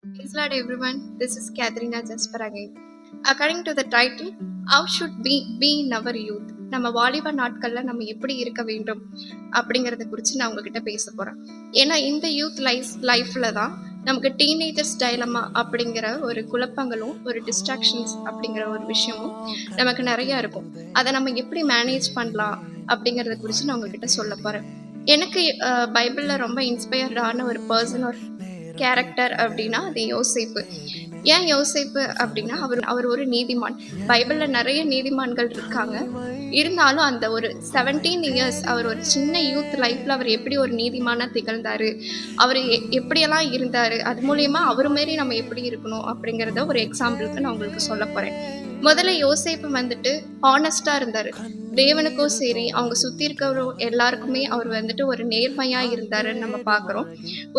Praise Lord everyone. This is Katharina Jasper again. According to the title, How should we be in our youth? நம்ம வாலிப நாட்கள்ல நம்ம எப்படி இருக்க வேண்டும் அப்படிங்கறத குறித்து நான் உங்ககிட்ட பேச போறேன். ஏன்னா இந்த யூத் லைஃப்ல தான் நமக்கு டீனேஜர்ஸ் டைலமா அப்படிங்கிற ஒரு குழப்பங்களும் ஒரு டிஸ்ட்ராக்ஷன்ஸ் அப்படிங்கிற ஒரு விஷயமும் நமக்கு நிறைய இருக்கும். அதை நம்ம எப்படி மேனேஜ் பண்ணலாம் அப்படிங்கறத குறித்து நான் உங்ககிட்ட சொல்ல போறேன். எனக்கு பைபிள்ல ரொம்ப இன்ஸ்பயர்டான ஒரு பர்சன் ஒரு கேரக்டர் அப்படின்னா அது யோசேப்பு. ஏன் யோசேப்பு அப்படின்னா அவர் ஒரு நீதிமான். பைபிள்ல நிறைய நீதிமான்கள் இருக்காங்க. இருந்தாலும் அந்த ஒரு 17 இயர்ஸ் அவர் ஒரு சின்ன யூத் லைஃப்ல அவர் எப்படி ஒரு நீதிமானா திகழ்ந்தாரு, அவர் எப்படியெல்லாம் இருந்தாரு, அது மூலியமா அவர் மாரி நம்ம எப்படி இருக்கணும் அப்படிங்கிறத ஒரு எக்ஸாம்பிளுக்கு நான் உங்களுக்கு சொல்ல போறேன். முதல்ல யோசேப்பு வந்துட்டு ஹானஸ்டா இருந்தாரு. தேவனுக்கும் சரி அவங்க சுத்தி இருக்கிறவரும் எல்லாருக்குமே அவர் வந்துட்டு ஒரு நேர்மையா இருந்தாருன்னு நம்ம பாக்குறோம்.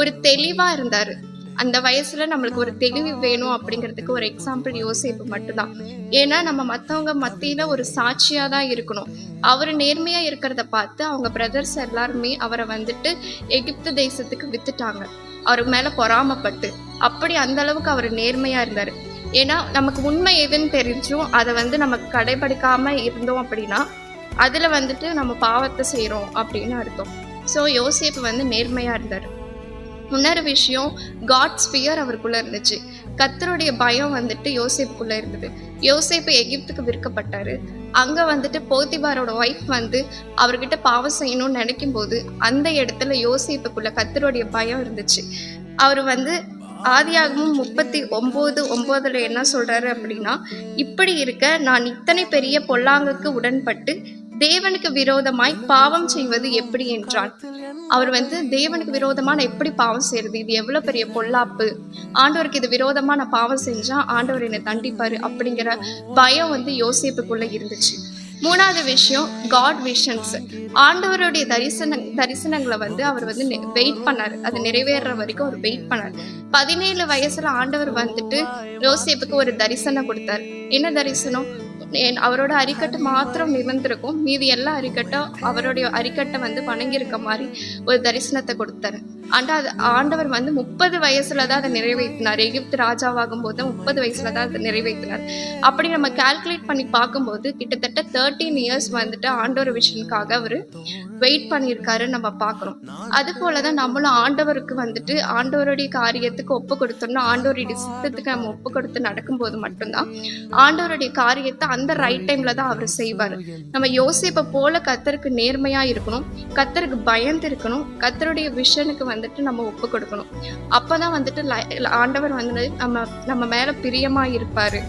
ஒரு தெளிவா இருந்தாரு. அந்த வயசுல நம்மளுக்கு ஒரு தெளிவு வேணும் அப்படிங்கிறதுக்கு ஒரு எக்ஸாம்பிள் யோசேப்பு மட்டும்தான். ஏன்னா நம்ம மத்தவங்க மத்தியில ஒரு சாட்சியா தான் இருக்கணும். அவரு நேர்மையா இருக்கிறத பார்த்து அவங்க பிரதர்ஸ் எல்லாருமே அவரை வந்துட்டு எகிப்து தேசத்துக்கு வித்துட்டாங்க, அவர் மேல பொறாமப்பட்டு. அப்படி அந்த அளவுக்கு அவர் நேர்மையா இருந்தாரு. ஏன்னா நமக்கு உண்மை எதுன்னு தெரிஞ்சும் அதை வந்து நம்ம கடைபிடிக்காம இருந்தோம் அப்படின்னா அதுல வந்துட்டு நம்ம பாவத்தை செய்யறோம் அப்படின்னு அர்த்தம். ஸோ யோசேப்பு வந்து நேர்மையா இருந்தாரு. இன்னொரு விஷயம், காட்ஸ் ஃபியர் அவருக்குள்ள இருந்துச்சு. கர்த்தருடைய பயம் வந்துட்டு யோசேப்புக்குள்ள இருந்தது. யோசேப்பு எகிப்துக்கு விற்கப்பட்டாரு. அங்க வந்துட்டு போத்திபாரோட ஒய்ஃப் வந்து அவர்கிட்ட பாவம் செய்யணும்னு நினைக்கும் போது அந்த இடத்துல யோசேப்புக்குள்ள கர்த்தருடைய பயம் இருந்துச்சு. அவர் வந்து ஆதியாகமும் 39:9 என்ன சொல்றாரு அப்படின்னா, இப்படி இருக்க நான் இத்தனை பெரிய பொல்லாங்குக்கு உடன்பட்டு தேவனுக்கு விரோதமாய் பாவம் செய்வது எப்படி என்றான். அவர் வந்து தேவனுக்கு விரோதமா நான் எப்படி பாவம் செய்யறது, இது எவ்வளவு பெரிய பொல்லாப்பு, ஆண்டவருக்கு இது விரோதமா நான் பாவம் செஞ்சா ஆண்டவர் என்னை தண்டிப்பாரு அப்படிங்கிற பயம் வந்து யோசேப்புக்குள்ள இருந்துச்சு. மூணாவது விஷயம், காட் விஷன்ஸ். ஆண்டவருடைய தரிசனங்களை வந்து அவர் வந்து வெயிட் பண்ணாரு. அது நிறைவேற வரைக்கும் அவர் வெயிட் பண்ணாரு. 17 வயசுல ஆண்டவர் வந்துட்டு யோசேப்புக்கு ஒரு தரிசனம் கொடுத்தாரு. என்ன தரிசனம்? அவரோட அரிக்கட்டு மாத்திரம் நிறந்திருக்கும், மீதி எல்லா அரிக்கட்டும் அவருடைய அரிக்கட்டை வந்து வணங்கியிருக்க மாதிரி ஒரு தரிசனத்தை கொடுத்தாரு. ஆண்டவர் வந்து 30 வயசுலதான் அதை நிறைவேற்றினார். எகிப்து ராஜாவாகும் போது 30 வயசுலதான் அதை நிறைவேற்றினார். அப்படி நம்ம கால்குலேட் பண்ணி பார்க்கும்போது கிட்டத்தட்ட 13 இயர்ஸ் வந்துட்டு ஆண்டவர் விஷனுக்காக அவரு வெயிட் பண்ணியிருக்காருன்னு நம்ம பாக்குறோம். அது போலதான் நம்மளும் ஆண்டவருக்கு வந்துட்டு ஆண்டவருடைய காரியத்துக்கு ஒப்பு கொடுத்தோம்னா, ஆண்டவருடைய சித்தத்துக்கு நம்ம ஒப்பு கொடுத்து நடக்கும்போது மட்டும்தான் ஆண்டவருடைய காரியத்தை அந்த ரைட் டைம்ல தான் அவர் செய்வாரு. நம்ம யோசிப்ப போல கர்த்தருக்கு நேர்மையா இருக்கணும், கர்த்தருக்கு பயந்து இருக்கணும், கர்த்தருடைய விஷனுக்கு வந்துட்டு நம்ம ஒப்பு கொடுக்கணும். அப்பதான் வந்துட்டு ஆண்டவர் வந்து நம்ம மேல பிரியமா இருப்பாரு.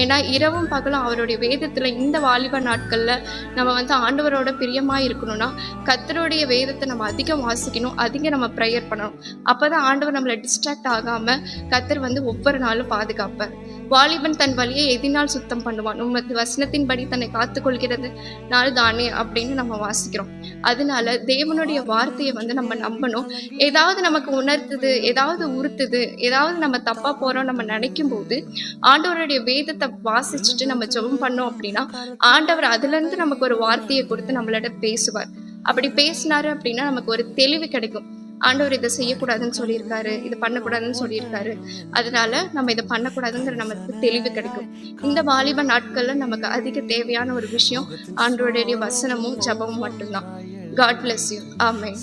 ஏன்னா இரவும் பகலும் அவருடைய வேதத்துல இந்த வாலிப நாட்கள்ல நம்ம வந்து ஆண்டவரோட பிரியமா இருக்கணும்னா கர்த்தருடைய வேதத்தை நம்ம அதிகம் வாசிக்கணும், அதிகம் நம்ம ப்ரேயர் பண்ணணும். அப்பதான் ஆண்டவர் நம்மளை டிஸ்ட்ராக்ட் ஆகாம கர்த்தர் வந்து ஒவ்வொரு நாளும் பாதுகாப்பார். வாலிபன் தன் வழியை எதினால் சுத்தம் பண்ணுவான், உமது வசனத்தின்படி தன்னை காத்துக்கொள்கிறது நாள் தானே அப்படின்னு நம்ம வாசிக்கிறோம். அதனால தேவனுடைய வார்த்தையை வந்து நம்ம நம்பணும். ஏதாவது நமக்கு உணர்த்துது, ஏதாவது உறுத்துது, ஏதாவது நம்ம தப்பா போறோம் நம்ம நினைக்கும் போது ஆண்டவருடைய வேதத்தை வாசிச்சுட்டு நம்ம ஜெபம் பண்ணோம் அப்படின்னா ஆண்டவர் அதுல இருந்து நமக்கு ஒரு வார்த்தையை கொடுத்து நம்மளோட பேசுவார். அப்படி பேசினாரு அப்படின்னா நமக்கு ஒரு தெளிவு கிடைக்கும். ஆண்டவர் இதை செய்யக்கூடாதுன்னு சொல்லியிருக்காரு, இது பண்ணக்கூடாதுன்னு சொல்லியிருக்காரு, அதனால நம்ம இதை பண்ணக்கூடாதுங்கிற நமக்கு தெளிவு கிடைக்கும். இந்த வாலிப நாட்கள்ல நமக்கு அதிக தேவையான ஒரு விஷயம் ஆண்டவருடைய வசனமும் ஜபமும் மட்டும்தான். God bless you. Amen.